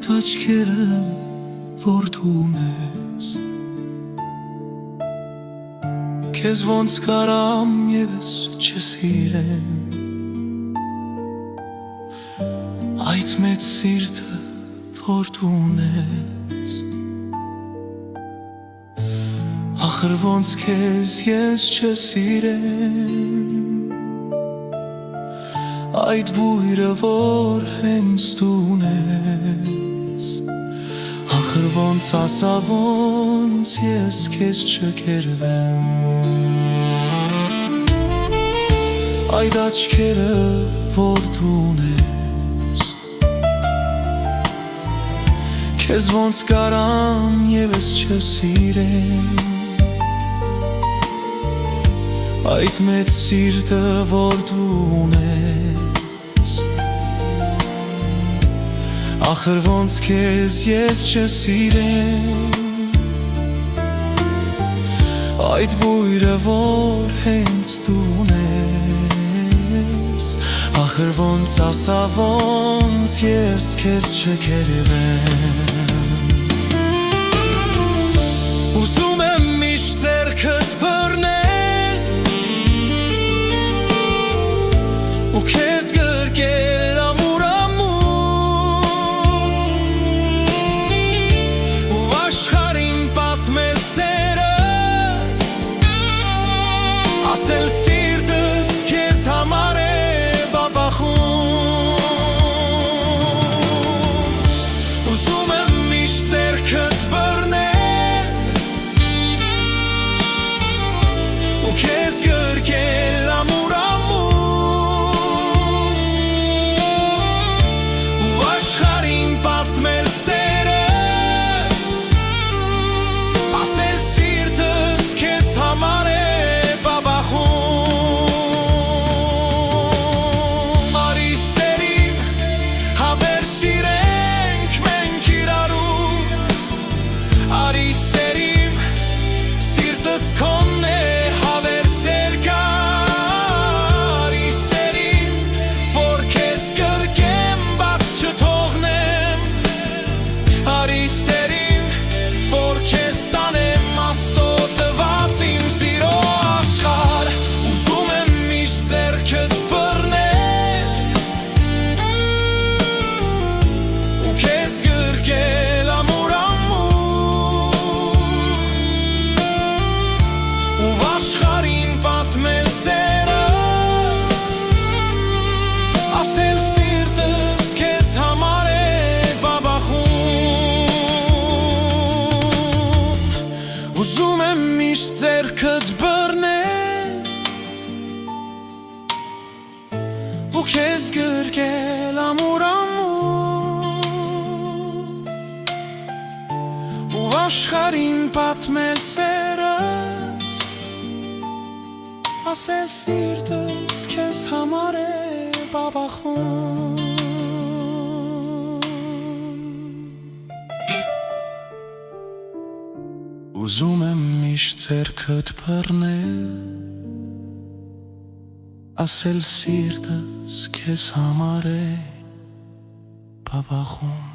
Այդ աչքերը, որ դու ունես, քեզ ոնց կարամ ևս չսիրեմ, այդ մեծ սիրտը, որ դու ունես, ախր ոնց քեզ ես չսիրեմ, այդ բույրը, որ հենց դու ունես, ախր ոնց ասա, ոնց ես քեզ չկերվեմ, այդ աչքերը, որ դու ունես, քեզ ոնց կարամ ևս չսիրեմ, այդ մեծ սիրտը, որ դու ունես, ախր ոնց քեզ ես չսիրեմ, այդ բույրը, որ հենց դու ունես, ախր ոնց ասա, ոնց ես քեզ չկերվեմ, ուզում եմ միշտ ձեռքդ բռնել ու քեզ գրկել ամուր-ամուր ու աշխարհին պատմել սերս, ասել սիրտս քեզ համար է բաբախում, ուզում եմ միշտ ձեռքդ բռնել ու քեզ գրկել ամուր-ամուր ու աշխարհին պատմել սերս, ասել սիրտս քեզ համար է բաբախում, արի սերիմ հավեր սիրենք մենք իրարու, արի սերիմ սիրտս քոնն է հավեր սեր կա, արի սերիմ որ քեզ գրկեմ բաց չթողնեմ, արի սերիմ որ քեզ տանեմ աստծո տված իմ սիրո աշխարհ, ուզում եմ միշտ ձեռքդ բռնել ու քեզ գրկել ամուր-ամուր ու աշխարհին պատմել սերս, ասել սիրտս քեզ համար է բաբախում, ուզում եմ միշտ ձեռքդ բռնել ու քեզ գրկել ամուր-ամուր ու աշխարհին պատմել սերս, ասել սիրտս քեզ համար է բաբախում, ուզում եմ միշտ ձեռքդ բռնել, ասել սիրտս քեզ համար է բաբախում